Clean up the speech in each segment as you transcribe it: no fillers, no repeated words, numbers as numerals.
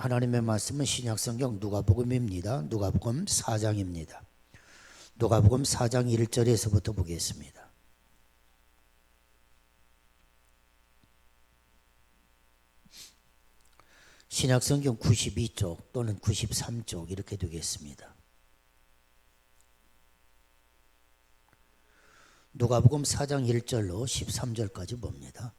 하나님의 말씀은 신약성경 누가복음입니다. 누가복음 4장입니다. 누가복음 4장 1절에서부터 보겠습니다. 신약성경 92쪽 또는 93쪽 이렇게 되겠습니다. 누가복음 4장 1절로 13절까지 봅니다.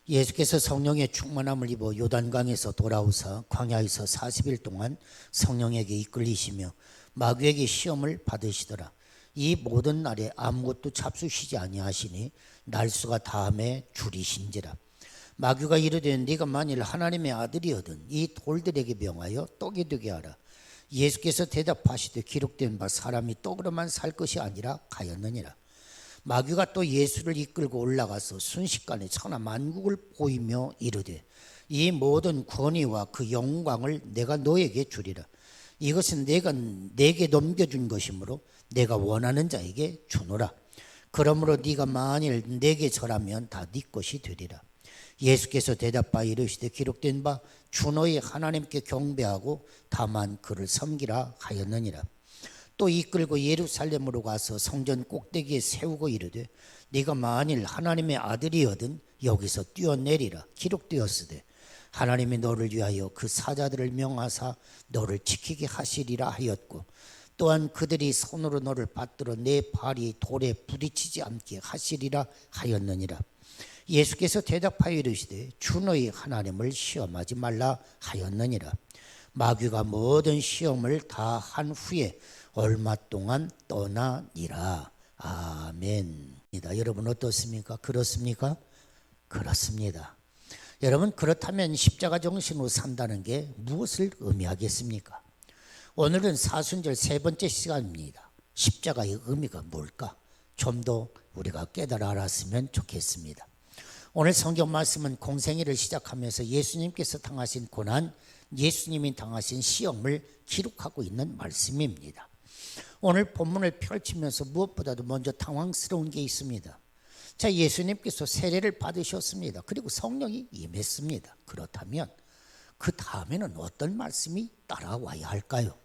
예수께서 성령의 충만함을 입어 요단강에서 돌아오사 광야에서 40일 동안 성령에게 이끌리시며 마귀에게 시험을 받으시더라. 이 모든 날에 아무것도 잡수시지 아니하시니 날수가 다함에 줄이신지라. 마귀가 이르되 네가 만일 하나님의 아들이거든 이 돌들에게 명하여 떡이 되게 하라. 예수께서 대답하시되 기록된 바 사람이 떡으로만 살 것이 아니라 가였느니라. 마귀가 또 예수를 이끌고 올라가서 순식간에 천하 만국을 보이며 이르되 이 모든 권위와 그 영광을 내가 너에게 주리라. 이것은 내가 내게 넘겨준 것이므로 내가 원하는 자에게 주노라. 그러므로 네가 만일 내게 절하면 다 네 것이 되리라. 예수께서 대답하여 이르시되 기록된 바 주 너희 하나님께 경배하고 다만 그를 섬기라 하였느니라. 또 이끌고 예루살렘으로 가서 성전 꼭대기에 세우고 이르되 네가 만일 하나님의 아들이거든 여기서 뛰어내리라. 기록되었으되 하나님이 너를 위하여 그 사자들을 명하사 너를 지키게 하시리라 하였고 또한 그들이 손으로 너를 받들어 내 발이 돌에 부딪히지 않게 하시리라 하였느니라. 예수께서 대답하여 이르시되 주 너희 하나님을 시험하지 말라 하였느니라. 마귀가 모든 시험을 다 한 후에 얼마 동안 떠나니라. 아멘. 여러분 어떻습니까? 그렇습니까? 그렇습니다. 여러분 그렇다면 십자가 정신으로 산다는 게 무엇을 의미하겠습니까? 오늘은 사순절 세 번째 시간입니다. 십자가의 의미가 뭘까? 좀 더 우리가 깨달아 알았으면 좋겠습니다. 오늘 성경 말씀은 공생애를 시작하면서 예수님께서 당하신 고난, 예수님이 당하신 시험을 기록하고 있는 말씀입니다. 오늘 본문을 펼치면서 무엇보다도 먼저 당황스러운 게 있습니다. 자, 예수님께서 세례를 받으셨습니다. 그리고 성령이 임했습니다. 그렇다면 그 다음에는 어떤 말씀이 따라와야 할까요?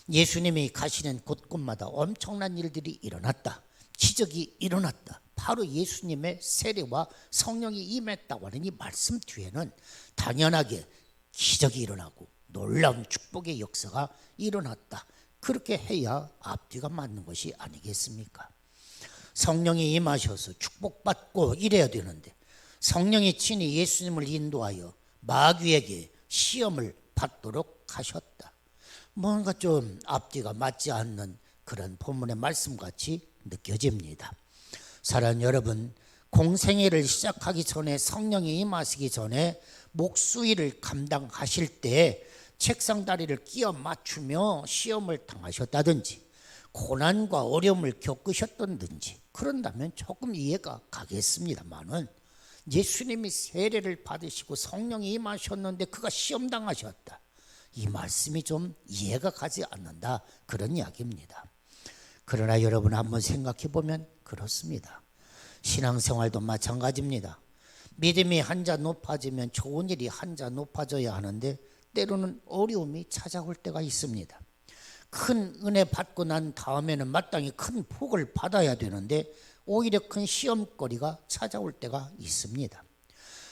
예수님이 가시는 곳곳마다 엄청난 일들이 일어났다. 기적이 일어났다. 바로 예수님의 세례와 성령이 임했다고 하는 이 말씀 뒤에는 당연하게 기적이 일어나고 놀라운 축복의 역사가 일어났다. 그렇게 해야 앞뒤가 맞는 것이 아니겠습니까? 성령이 임하셔서 축복받고 이래야 되는데 성령이 친히 예수님을 인도하여 마귀에게 시험을 받도록 하셨다. 뭔가 좀 앞뒤가 맞지 않는 그런 본문의 말씀같이 느껴집니다. 사랑하는 여러분, 공생애를 시작하기 전에 성령이 임하시기 전에 목수일을 감당하실 때 책상 다리를 끼워 맞추며 시험을 당하셨다든지 고난과 어려움을 겪으셨던지 그런다면 조금 이해가 가겠습니다만은 예수님이 세례를 받으시고 성령이 임하셨는데 그가 시험 당하셨다. 이 말씀이 좀 이해가 가지 않는다 그런 이야기입니다. 그러나 여러분 한번 생각해 보면 그렇습니다. 신앙생활도 마찬가지입니다. 믿음이 한자 높아지면 좋은 일이 한자 높아져야 하는데 때로는 어려움이 찾아올 때가 있습니다. 큰 은혜 받고 난 다음에는 마땅히 큰 복을 받아야 되는데 오히려 큰 시험거리가 찾아올 때가 있습니다.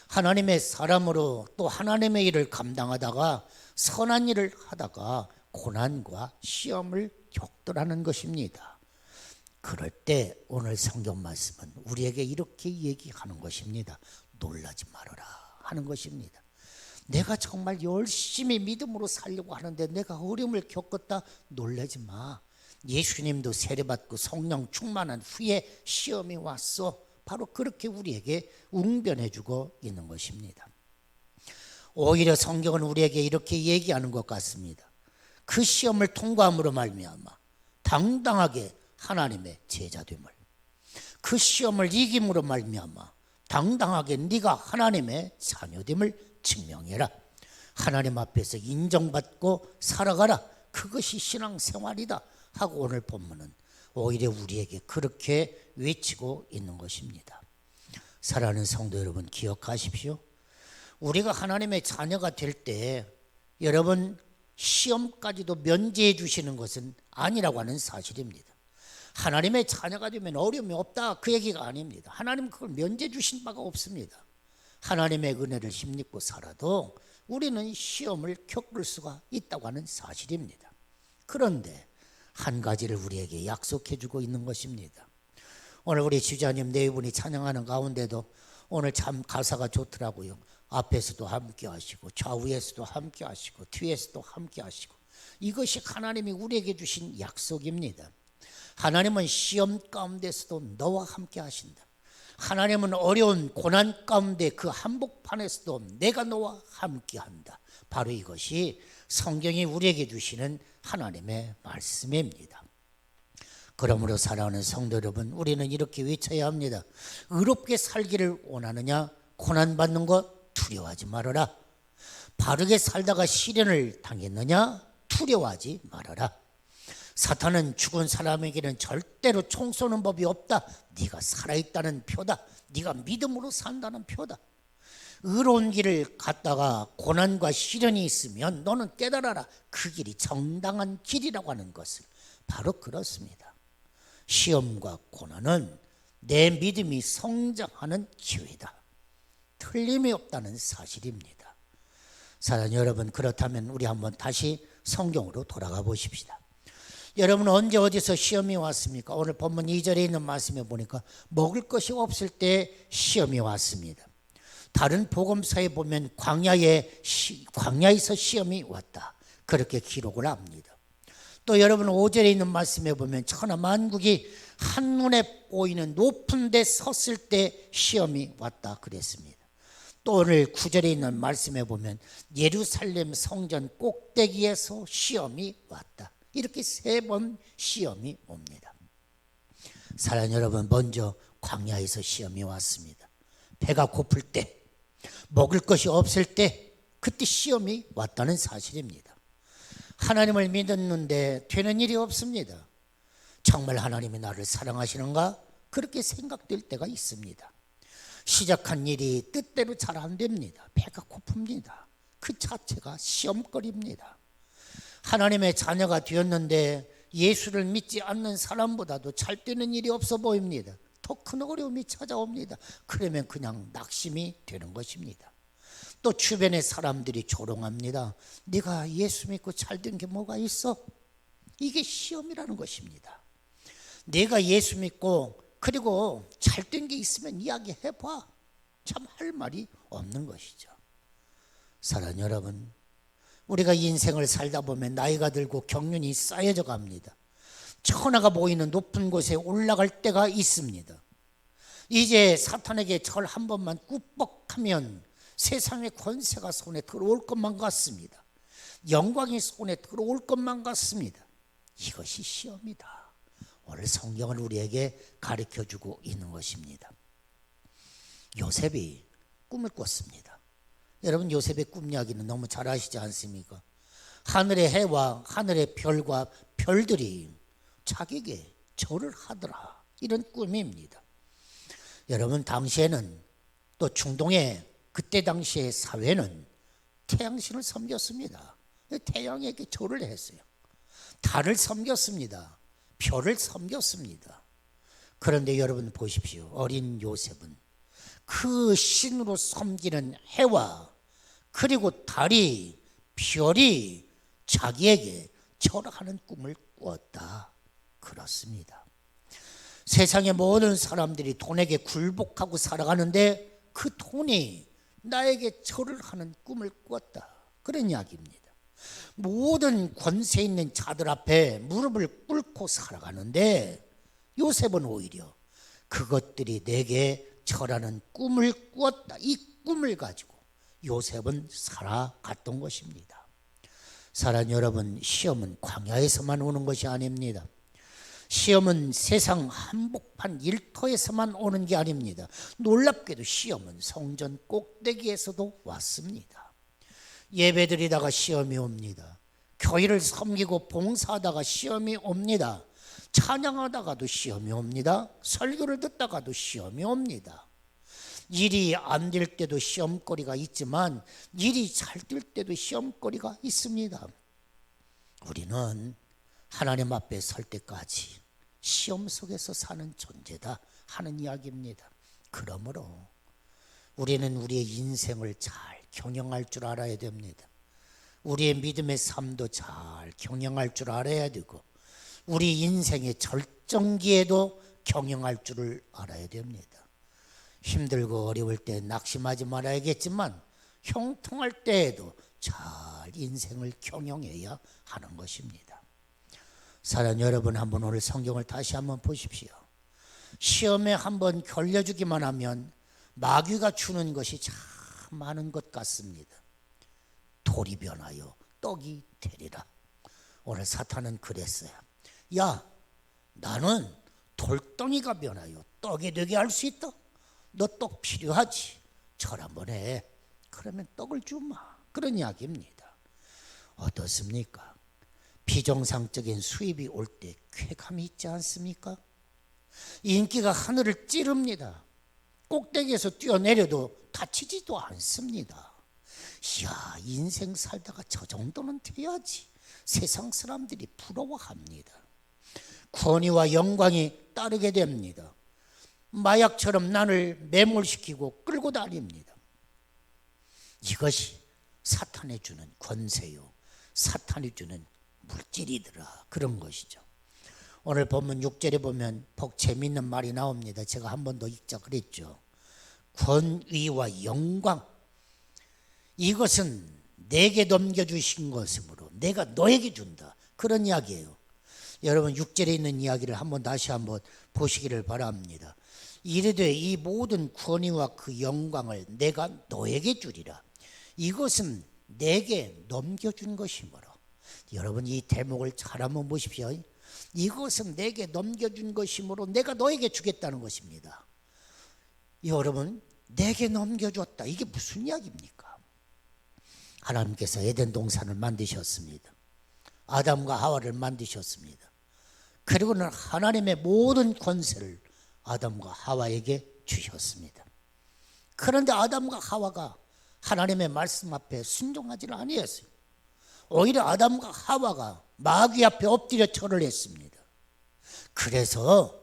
하나님의 사람으로 또 하나님의 일을 감당하다가 선한 일을 하다가 고난과 시험을 겪더라는 것입니다. 그럴 때 오늘 성경 말씀은 우리에게 이렇게 얘기하는 것입니다. 놀라지 말아라 하는 것입니다. 내가 정말 열심히 믿음으로 살려고 하는데 내가 어려움을 겪었다. 놀라지 마. 예수님도 세례받고 성령 충만한 후에 시험이 왔어. 바로 그렇게 우리에게 웅변해주고 있는 것입니다. 오히려 성경은 우리에게 이렇게 얘기하는 것 같습니다. 그 시험을 통과함으로 말미암아 당당하게 하나님의 제자됨을, 그 시험을 이김으로 말미암아 당당하게 네가 하나님의 자녀됨을 증명해라. 하나님 앞에서 인정받고 살아가라. 그것이 신앙생활이다 하고 오늘 본문은 오히려 우리에게 그렇게 외치고 있는 것입니다. 사랑하는 성도 여러분, 기억하십시오. 우리가 하나님의 자녀가 될 때 여러분 시험까지도 면제해 주시는 것은 아니라고 하는 사실입니다. 하나님의 자녀가 되면 어려움이 없다, 그 얘기가 아닙니다. 하나님은 그걸 면제해 주신 바가 없습니다. 하나님의 은혜를 힘입고 살아도 우리는 시험을 겪을 수가 있다고 하는 사실입니다. 그런데 한 가지를 우리에게 약속해 주고 있는 것입니다. 오늘 우리 지휘자님 네 분이 찬양하는 가운데도 오늘 참 가사가 좋더라고요. 앞에서도 함께 하시고 좌우에서도 함께 하시고 뒤에서도 함께 하시고, 이것이 하나님이 우리에게 주신 약속입니다. 하나님은 시험 가운데서도 너와 함께 하신다. 하나님은 어려운 고난 가운데 그 한복판에서도 내가 너와 함께 한다. 바로 이것이 성경이 우리에게 주시는 하나님의 말씀입니다. 그러므로 사랑하는 성도 여러분, 우리는 이렇게 외쳐야 합니다. 의롭게 살기를 원하느냐? 고난받는 것 두려워하지 말아라. 바르게 살다가 시련을 당했느냐? 두려워하지 말아라. 사탄은 죽은 사람에게는 절대로 총 쏘는 법이 없다. 네가 살아있다는 표다. 네가 믿음으로 산다는 표다. 의로운 길을 갔다가 고난과 시련이 있으면 너는 깨달아라. 그 길이 정당한 길이라고 하는 것을. 바로 그렇습니다. 시험과 고난은 내 믿음이 성장하는 기회다. 틀림이 없다는 사실입니다. 사랑하는 여러분, 그렇다면 우리 한번 다시 성경으로 돌아가 보십시다. 여러분, 언제 어디서 시험이 왔습니까? 오늘 본문 2절에 있는 말씀에 보니까 먹을 것이 없을 때 시험이 왔습니다. 다른 복음서에 보면 광야에서 시험이 왔다, 그렇게 기록을 합니다. 또 여러분 5절에 있는 말씀에 보면 천하 만국이 한눈에 보이는 높은 데 섰을 때 시험이 왔다 그랬습니다. 또 오늘 9절에 있는 말씀에 보면 예루살렘 성전 꼭대기에서 시험이 왔다, 이렇게 3번 시험이 옵니다. 사랑하는 여러분, 먼저 광야에서 시험이 왔습니다. 배가 고플 때, 먹을 것이 없을 때, 그때 시험이 왔다는 사실입니다. 하나님을 믿었는데 되는 일이 없습니다. 정말 하나님이 나를 사랑하시는가? 그렇게 생각될 때가 있습니다. 시작한 일이 뜻대로 잘 안 됩니다. 배가 고픕니다. 그 자체가 시험거리입니다. 하나님의 자녀가 되었는데 예수를 믿지 않는 사람보다도 잘 되는 일이 없어 보입니다. 더 큰 어려움이 찾아옵니다. 그러면 그냥 낙심이 되는 것입니다. 또 주변의 사람들이 조롱합니다. 네가 예수 믿고 잘 된 게 뭐가 있어? 이게 시험이라는 것입니다. 네가 예수 믿고 그리고 잘 된 게 있으면 이야기해봐. 참 할 말이 없는 것이죠. 사랑하는 여러분, 우리가 인생을 살다 보면 나이가 들고 경륜이 쌓여져 갑니다. 천하가 보이는 높은 곳에 올라갈 때가 있습니다. 이제 사탄에게 절 한 번만 꾸벅하면 세상의 권세가 손에 들어올 것만 같습니다. 영광이 손에 들어올 것만 같습니다. 이것이 시험이다. 오늘 성경은 우리에게 가르쳐주고 있는 것입니다. 요셉이 꿈을 꿨습니다. 여러분, 요셉의 꿈 이야기는 너무 잘 아시지 않습니까? 하늘의 해와 하늘의 별과 별들이 자기에게 절을 하더라, 이런 꿈입니다. 여러분, 당시에는 또 중동의 그때 당시의 사회는 태양신을 섬겼습니다. 태양에게 절을 했어요. 달을 섬겼습니다. 별을 섬겼습니다. 그런데 여러분 보십시오. 어린 요셉은 그 신으로 섬기는 해와 그리고 달이, 별이 자기에게 절하는 꿈을 꾸었다. 그렇습니다. 세상의 모든 사람들이 돈에게 굴복하고 살아가는데 그 돈이 나에게 절을 하는 꿈을 꾸었다, 그런 이야기입니다. 모든 권세 있는 자들 앞에 무릎을 꿇고 살아가는데 요셉은 오히려 그것들이 내게 절하는 꿈을 꾸었다, 이 꿈을 가지고 요셉은 살아갔던 것입니다. 사랑하는 여러분, 시험은 광야에서만 오는 것이 아닙니다. 시험은 세상 한복판 일터에서만 오는 게 아닙니다. 놀랍게도 시험은 성전 꼭대기에서도 왔습니다. 예배드리다가 시험이 옵니다. 교회를 섬기고 봉사하다가 시험이 옵니다. 찬양하다가도 시험이 옵니다. 설교를 듣다가도 시험이 옵니다. 일이 안 될 때도 시험거리가 있지만 일이 잘 될 때도 시험거리가 있습니다. 우리는 하나님 앞에 설 때까지 시험 속에서 사는 존재다 하는 이야기입니다. 그러므로 우리는 우리의 인생을 잘 경영할 줄 알아야 됩니다. 우리의 믿음의 삶도 잘 경영할 줄 알아야 되고 우리 인생의 절정기에도 경영할 줄을 알아야 됩니다. 힘들고 어려울 때 낙심하지 말아야겠지만 형통할 때에도 잘 인생을 경영해야 하는 것입니다. 사랑하는 여러분, 한번 오늘 성경을 다시 한번 보십시오. 시험에 한번 걸려주기만 하면 마귀가 주는 것이 참 많은 것 같습니다. 돌이 변하여 떡이 되리라. 오늘 사탄은 그랬어요. 야, 나는 돌덩이가 변하여 떡이 되게 할 수 있다. 너 떡 필요하지? 절 한번 해. 그러면 떡을 주마. 그런 이야기입니다. 어떻습니까? 비정상적인 수입이 올 때 쾌감이 있지 않습니까? 인기가 하늘을 찌릅니다. 꼭대기에서 뛰어내려도 다치지도 않습니다. 이야, 인생 살다가 저 정도는 돼야지. 세상 사람들이 부러워합니다. 권위와 영광이 따르게 됩니다. 마약처럼 나를 매몰시키고 끌고 다닙니다. 이것이 사탄이 주는 권세요, 사탄이 주는 물질이더라, 그런 것이죠. 오늘 본문 6절에 보면 복 재미있는 말이 나옵니다. 제가 한 번 더 읽자 그랬죠. 권위와 영광, 이것은 내게 넘겨주신 것이므로 내가 너에게 준다, 그런 이야기예요. 여러분 6절에 있는 이야기를 한번 다시 한번 보시기를 바랍니다. 이르되 이 모든 권위와 그 영광을 내가 너에게 주리라. 이것은 내게 넘겨준 것이므로. 여러분 이 대목을 잘 한번 보십시오. 이것은 내게 넘겨준 것이므로 내가 너에게 주겠다는 것입니다. 여러분, 내게 넘겨줬다, 이게 무슨 이야기입니까? 하나님께서 에덴 동산을 만드셨습니다. 아담과 하와를 만드셨습니다. 그리고는 하나님의 모든 권세를 아담과 하와에게 주셨습니다. 그런데 아담과 하와가 하나님의 말씀 앞에 순종하지를 아니했어요. 오히려 아담과 하와가 마귀 앞에 엎드려 절을 했습니다. 그래서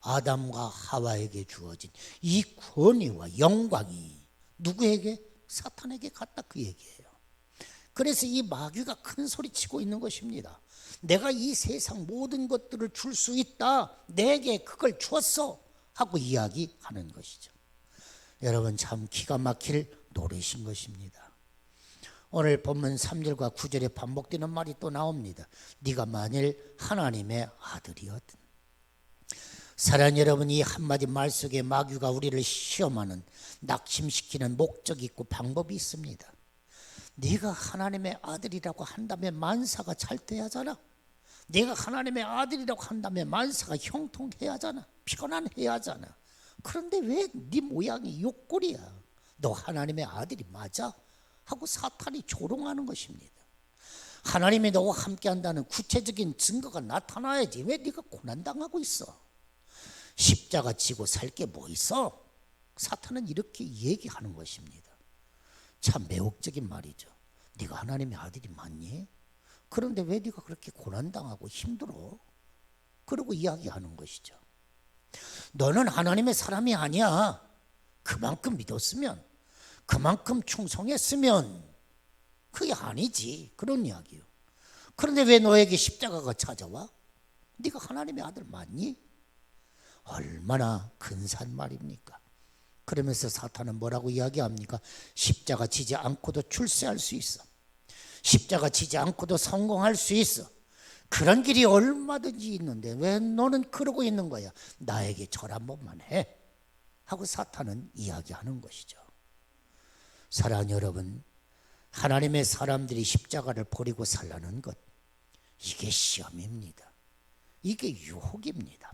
아담과 하와에게 주어진 이 권위와 영광이 누구에게? 사탄에게 갔다, 그 얘기예요. 그래서 이 마귀가 큰 소리 치고 있는 것입니다. 내가 이 세상 모든 것들을 줄 수 있다, 내게 그걸 줬어 하고 이야기하는 것이죠. 여러분 참 기가 막힐 노릇인 것입니다. 오늘 본문 3절과 9절에 반복되는 말이 또 나옵니다. 네가 만일 하나님의 아들이었든. 사랑하는 여러분, 이 한마디 말 속에 마귀가 우리를 시험하는, 낙심시키는 목적이 있고 방법이 있습니다. 네가 하나님의 아들이라고 한다면 만사가 잘 돼야 하잖아. 네가 하나님의 아들이라고 한다면 만사가 형통해야 하잖아. 편안해야 하잖아. 그런데 왜 네 모양이 욕골이야? 너 하나님의 아들이 맞아? 하고 사탄이 조롱하는 것입니다. 하나님이 너와 함께한다는 구체적인 증거가 나타나야지. 왜 네가 고난당하고 있어? 십자가 지고 살 게 뭐 있어? 사탄은 이렇게 얘기하는 것입니다. 참 매혹적인 말이죠. 네가 하나님의 아들이 맞니? 그런데 왜 네가 그렇게 고난당하고 힘들어? 그러고 이야기하는 것이죠. 너는 하나님의 사람이 아니야. 그만큼 믿었으면, 그만큼 충성했으면 그게 아니지, 그런 이야기예요. 그런데 왜 너에게 십자가가 찾아와? 네가 하나님의 아들 맞니? 얼마나 근사한 말입니까? 그러면서 사탄은 뭐라고 이야기합니까? 십자가 지지 않고도 출세할 수 있어. 십자가 지지 않고도 성공할 수 있어. 그런 길이 얼마든지 있는데 왜 너는 그러고 있는 거야? 나에게 절 한 번만 해 하고 사탄은 이야기하는 것이죠. 사랑하는 여러분, 하나님의 사람들이 십자가를 버리고 살라는 것, 이게 시험입니다. 이게 유혹입니다.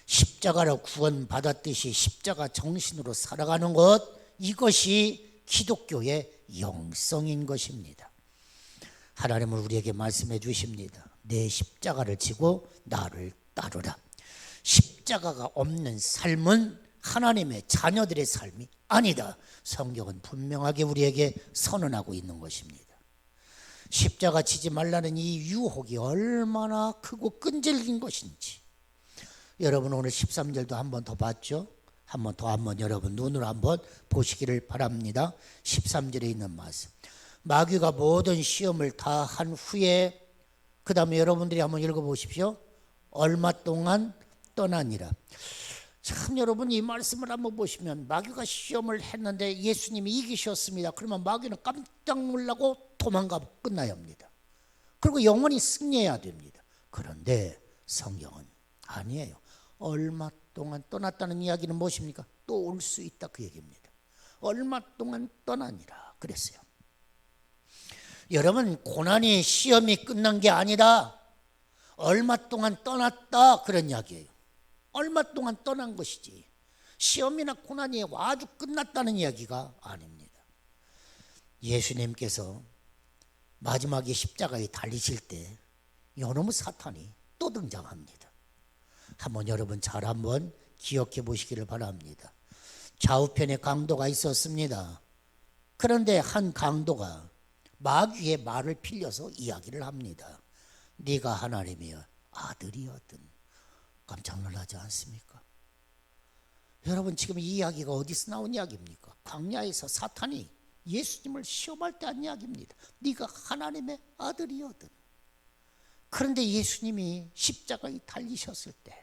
십자가로 구원받았듯이 십자가 정신으로 살아가는 것, 이것이 기독교의 영성인 것입니다. 하나님은 우리에게 말씀해 주십니다. 내 십자가를 지고 나를 따르라. 십자가가 없는 삶은 하나님의 자녀들의 삶이 아니다. 성경은 분명하게 우리에게 선언하고 있는 것입니다. 십자가 지지 말라는 이 유혹이 얼마나 크고 끈질긴 것인지 여러분 오늘 13절도 한 번 더 봤죠? 한번 여러분 눈으로 한번 보시기를 바랍니다. 13절에 있는 말씀. 마귀가 모든 시험을 다 한 후에 그 다음에 여러분들이 한번 읽어보십시오. 얼마 동안 떠나니라. 참 여러분 이 말씀을 한번 보시면 마귀가 시험을 했는데 예수님이 이기셨습니다. 그러면 마귀는 깜짝 놀라고 도망가고 끝나야 합니다. 그리고 영원히 승리해야 됩니다. 그런데 성경은 아니에요. 얼마 동안 떠났다는 이야기는 무엇입니까? 또 올 수 있다 그 얘기입니다. 얼마 동안 떠나니라 그랬어요. 여러분 고난이 시험이 끝난 게 아니라 얼마 동안 떠났다 그런 이야기예요. 얼마 동안 떠난 것이지 시험이나 고난이 아주 끝났다는 이야기가 아닙니다. 예수님께서 마지막에 십자가에 달리실 때 이놈의 사탄이 또 등장합니다. 한번 여러분 잘 한번 기억해 보시기를 바랍니다. 좌우편에 강도가 있었습니다. 그런데 한 강도가 마귀의 말을 빌려서 이야기를 합니다. 네가 하나님의 아들이었든. 깜짝 놀라지 않습니까? 여러분 지금 이 이야기가 어디서 나온 이야기입니까? 광야에서 사탄이 예수님을 시험할 때 한 이야기입니다. 네가 하나님의 아들이거든. 그런데 예수님이 십자가에 달리셨을 때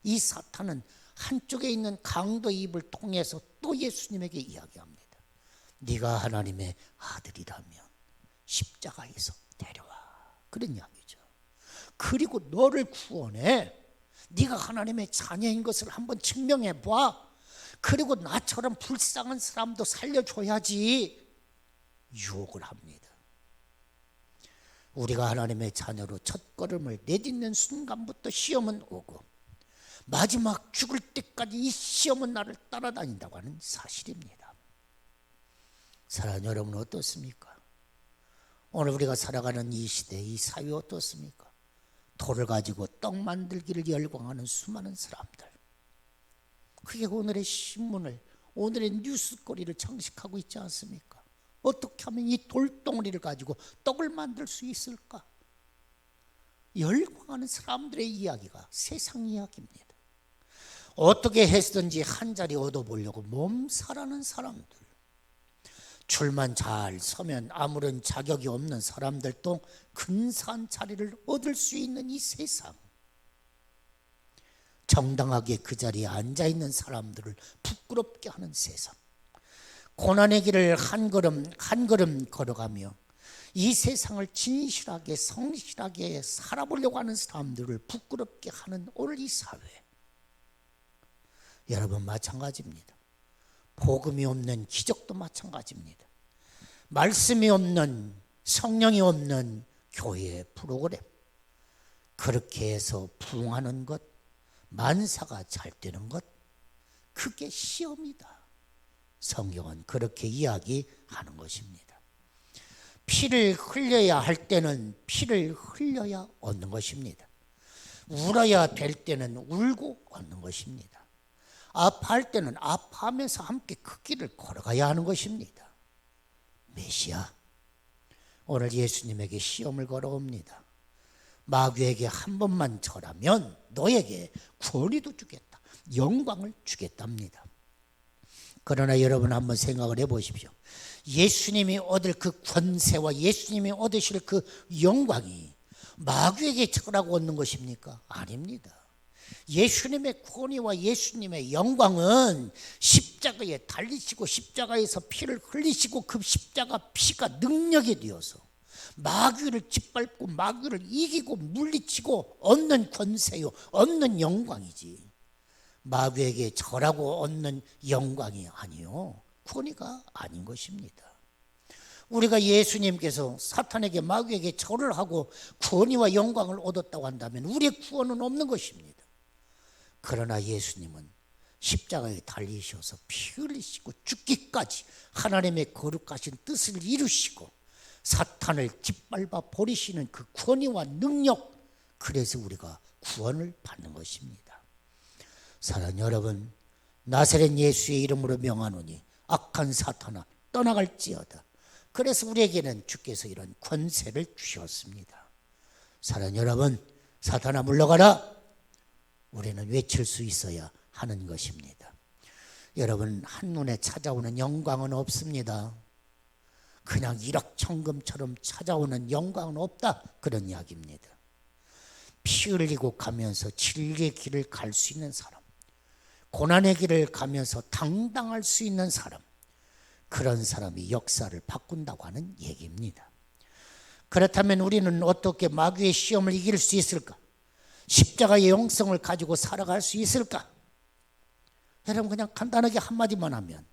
이 사탄은 한쪽에 있는 강도의 입을 통해서 또 예수님에게 이야기합니다. 네가 하나님의 아들이라면 십자가에서 내려와. 그런 이야기죠. 그리고 너를 구원해. 네가 하나님의 자녀인 것을 한번 증명해 봐. 그리고 나처럼 불쌍한 사람도 살려줘야지. 유혹을 합니다. 우리가 하나님의 자녀로 첫걸음을 내딛는 순간부터 시험은 오고 마지막 죽을 때까지 이 시험은 나를 따라다닌다고 하는 사실입니다. 사랑하는 여러분 어떻습니까? 오늘 우리가 살아가는 이 시대, 이 사회 어떻습니까? 돌을 가지고 떡 만들기를 열광하는 수많은 사람들. 그게 오늘의 신문을, 오늘의 뉴스거리를 장식하고 있지 않습니까? 어떻게 하면 이 돌덩어리를 가지고 떡을 만들 수 있을까? 열광하는 사람들의 이야기가 세상 이야기입니다. 어떻게 해서든지 한 자리 얻어보려고 몸살하는 사람들. 줄만 잘 서면 아무런 자격이 없는 사람들도 근사한 자리를 얻을 수 있는 이 세상. 정당하게 그 자리에 앉아있는 사람들을 부끄럽게 하는 세상. 고난의 길을 한 걸음 한 걸음 걸어가며 이 세상을 진실하게 성실하게 살아보려고 하는 사람들을 부끄럽게 하는 오늘 이 사회. 여러분 마찬가지입니다. 복음이 없는 기적도 마찬가지입니다. 말씀이 없는, 성령이 없는 교회의 프로그램. 그렇게 해서 부흥하는 것, 만사가 잘 되는 것, 그게 시험이다. 성경은 그렇게 이야기하는 것입니다. 피를 흘려야 할 때는 피를 흘려야 얻는 것입니다. 울어야 될 때는 울고 얻는 것입니다. 아파할 때는 아파하면서 함께 그 길을 걸어가야 하는 것입니다. 메시아, 오늘 예수님에게 시험을 걸어옵니다. 마귀에게 한 번만 절하면 너에게 권위도 주겠다, 영광을 주겠답니다. 그러나 여러분 한번 생각을 해보십시오. 예수님이 얻을 그 권세와 예수님이 얻으실 그 영광이 마귀에게 절하고 얻는 것입니까? 아닙니다. 예수님의 권위와 예수님의 영광은 십자가에 달리시고 십자가에서 피를 흘리시고 그 십자가 피가 능력이 되어서 마귀를 짓밟고 마귀를 이기고 물리치고 얻는 권세요, 얻는 영광이지. 마귀에게 절하고 얻는 영광이 아니요, 권위가 아닌 것입니다. 우리가 예수님께서 사탄에게 마귀에게 절을 하고 권위와 영광을 얻었다고 한다면 우리의 구원은 없는 것입니다. 그러나 예수님은 십자가에 달리셔서 피 흘리시고 죽기까지 하나님의 거룩하신 뜻을 이루시고 사탄을 짓밟아 버리시는 그 권위와 능력, 그래서 우리가 구원을 받는 것입니다. 사랑하는 여러분, 나사렛 예수의 이름으로 명하노니 악한 사탄아 떠나갈지어다. 그래서 우리에게는 주께서 이런 권세를 주셨습니다. 사랑하는 여러분, 사탄아 물러가라. 우리는 외칠 수 있어야 하는 것입니다. 여러분, 한눈에 찾아오는 영광은 없습니다. 그냥 일확천금처럼 찾아오는 영광은 없다, 그런 이야기입니다. 피 흘리고 가면서 진리의 길을 갈 수 있는 사람, 고난의 길을 가면서 당당할 수 있는 사람, 그런 사람이 역사를 바꾼다고 하는 얘기입니다. 그렇다면 우리는 어떻게 마귀의 시험을 이길 수 있을까? 십자가의 영성을 가지고 살아갈 수 있을까? 여러분, 그냥 간단하게 한마디만 하면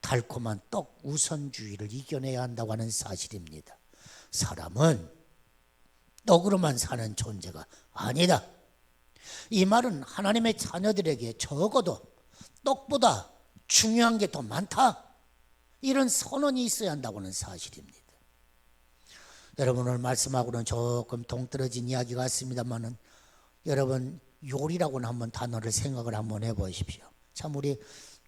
달콤한 떡 우선주의를 이겨내야 한다고 하는 사실입니다. 사람은 떡으로만 사는 존재가 아니다. 이 말은 하나님의 자녀들에게 적어도 떡보다 중요한 게 더 많다, 이런 선언이 있어야 한다고 하는 사실입니다. 여러분, 오늘 말씀하고는 조금 동떨어진 이야기 같습니다만은 여러분, 요리라고는 한번 단어를 생각을 한번 해보십시오. 참 우리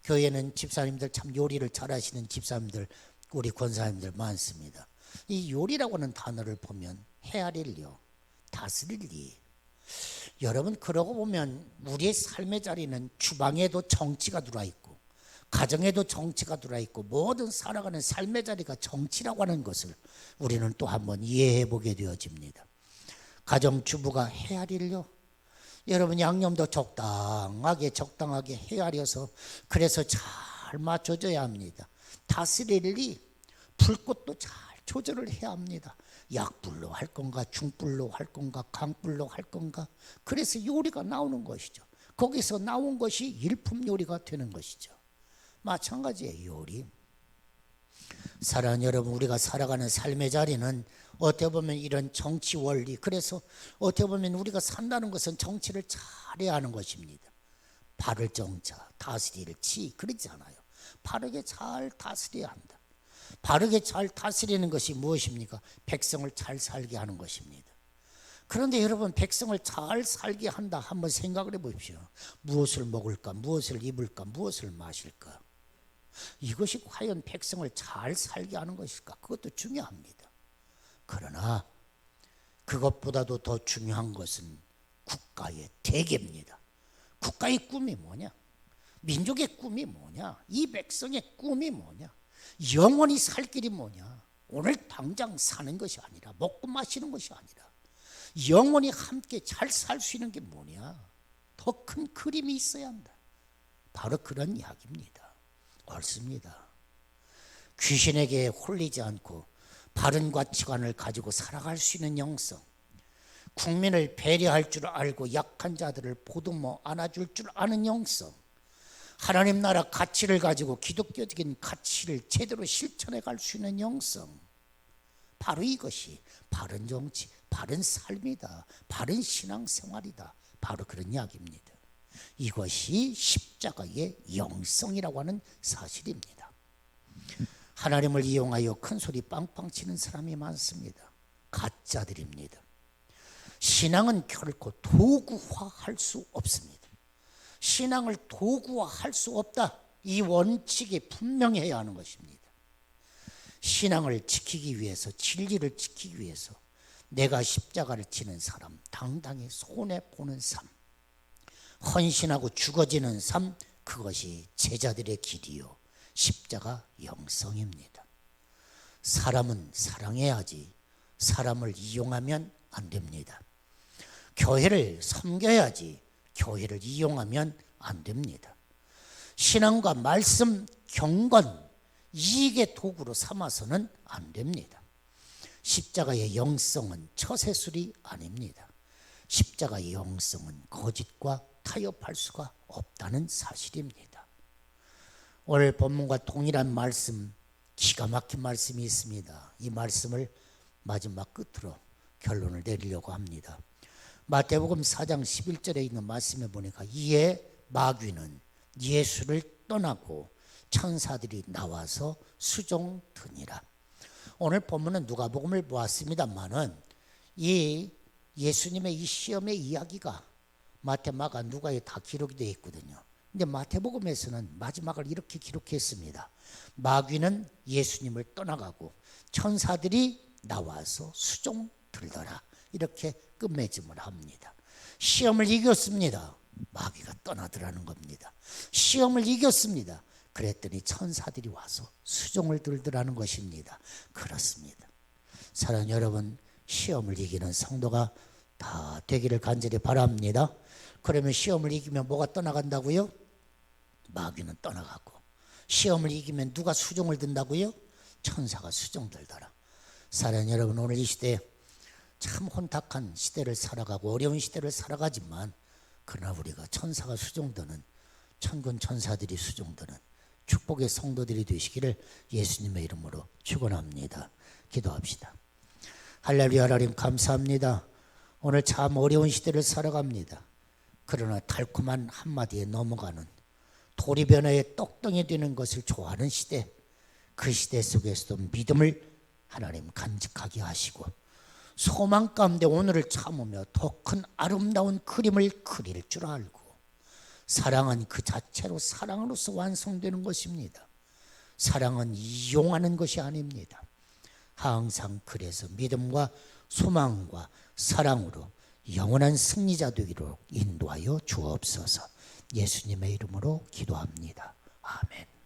교회는 집사님들 참 요리를 잘하시는 집사님들, 우리 권사님들 많습니다. 이 요리라고 하는 단어를 보면 헤아릴려, 다스릴리. 여러분, 그러고 보면 우리의 삶의 자리는 주방에도 정치가 들어와 있고 가정에도 정치가 들어와 있고 모든 살아가는 삶의 자리가 정치라고 하는 것을 우리는 또 한번 이해해 보게 되어집니다. 가정주부가 헤아릴려, 여러분 양념도 적당하게 헤아려서 그래서 잘 맞춰줘야 합니다. 다스릴리, 불꽃도 잘 조절을 해야 합니다. 약불로 할 건가, 중불로 할 건가, 강불로 할 건가. 그래서 요리가 나오는 것이죠. 거기서 나온 것이 일품 요리가 되는 것이죠. 마찬가지예요, 요리. 사랑하는 여러분, 우리가 살아가는 삶의 자리는 어떻게 보면 이런 정치 원리, 그래서 어떻게 보면 우리가 산다는 것은 정치를 잘해야 하는 것입니다. 바를 정자, 다스릴 치, 그렇지 않아요. 바르게 잘 다스려야 한다. 바르게 잘 다스리는 것이 무엇입니까? 백성을 잘 살게 하는 것입니다. 그런데 여러분, 백성을 잘 살게 한다, 한번 생각을 해보십시오. 무엇을 먹을까, 무엇을 입을까, 무엇을 마실까? 이것이 과연 백성을 잘 살게 하는 것일까? 그것도 중요합니다. 그러나 그것보다도 더 중요한 것은 국가의 대계입니다. 국가의 꿈이 뭐냐? 민족의 꿈이 뭐냐? 이 백성의 꿈이 뭐냐? 영원히 살 길이 뭐냐? 오늘 당장 사는 것이 아니라, 먹고 마시는 것이 아니라 영원히 함께 잘 살 수 있는 게 뭐냐? 더 큰 그림이 있어야 한다. 바로 그런 이야기입니다. 옳습니다. 귀신에게 홀리지 않고 바른 가치관을 가지고 살아갈 수 있는 영성, 국민을 배려할 줄 알고 약한 자들을 보듬어 안아줄 줄 아는 영성, 하나님 나라 가치를 가지고 기독교적인 가치를 제대로 실천해 갈 수 있는 영성, 바로 이것이 바른 정치, 바른 삶이다, 바른 신앙생활이다, 바로 그런 이야기입니다. 이것이 십자가의 영성이라고 하는 사실입니다. 하나님을 이용하여 큰 소리 빵빵 치는 사람이 많습니다. 가짜들입니다. 신앙은 결코 도구화할 수 없습니다. 신앙을 도구화할 수 없다, 이 원칙이 분명해야 하는 것입니다. 신앙을 지키기 위해서, 진리를 지키기 위해서 내가 십자가를 지는 사람, 당당히 손해보는 삶, 헌신하고 죽어지는 삶, 그것이 제자들의 길이요 십자가 영성입니다. 사람은 사랑해야지 사람을 이용하면 안 됩니다. 교회를 섬겨야지 교회를 이용하면 안 됩니다. 신앙과 말씀, 경건, 이익의 도구로 삼아서는 안 됩니다. 십자가의 영성은 처세술이 아닙니다. 십자가의 영성은 거짓과 타협할 수가 없다는 사실입니다. 오늘 본문과 동일한 말씀, 기가 막힌 말씀이 있습니다. 이 말씀을 마지막 끝으로 결론을 내리려고 합니다. 마태복음 4장 11절에 있는 말씀에 보니까 이에 마귀는 예수를 떠나고 천사들이 나와서 수종드니라. 오늘 본문은 누가복음을 보았습니다만은 이 예수님의 이 시험의 이야기가 마태, 마가, 누가에 다 기록이 되어 있거든요. 근데 마태복음에서는 마지막을 이렇게 기록했습니다. 마귀는 예수님을 떠나가고 천사들이 나와서 수종 들더라. 이렇게 끝맺음을 합니다. 시험을 이겼습니다. 마귀가 떠나더라는 겁니다. 시험을 이겼습니다. 그랬더니 천사들이 와서 수종을 들더라는 것입니다. 그렇습니다. 사랑하는 여러분, 시험을 이기는 성도가 다 되기를 간절히 바랍니다. 그러면 시험을 이기면 뭐가 떠나간다고요? 마귀는 떠나가고. 시험을 이기면 누가 수종을 든다고요? 천사가 수종 들더라. 사랑하는 여러분, 오늘 이 시대에 참 혼탁한 시대를 살아가고 어려운 시대를 살아가지만 그러나 우리가 천사가 수종드는, 천군 천사들이 수종드는 축복의 성도들이 되시기를 예수님의 이름으로 축원합니다. 기도합시다. 할렐루야. 하나님 감사합니다. 오늘 참 어려운 시대를 살아갑니다. 그러나 달콤한 한마디에 넘어가는, 도리변화에 똑덩이 되는 것을 좋아하는 시대, 그 시대 속에서도 믿음을 하나님 간직하게 하시고 소망 가운데 오늘을 참으며 더 큰 아름다운 그림을 그릴 줄 알고, 사랑은 그 자체로 사랑으로서 완성되는 것입니다. 사랑은 이용하는 것이 아닙니다. 항상 그래서 믿음과 소망과 사랑으로 영원한 승리자 되기로 인도하여 주옵소서. 예수님의 이름으로 기도합니다. 아멘.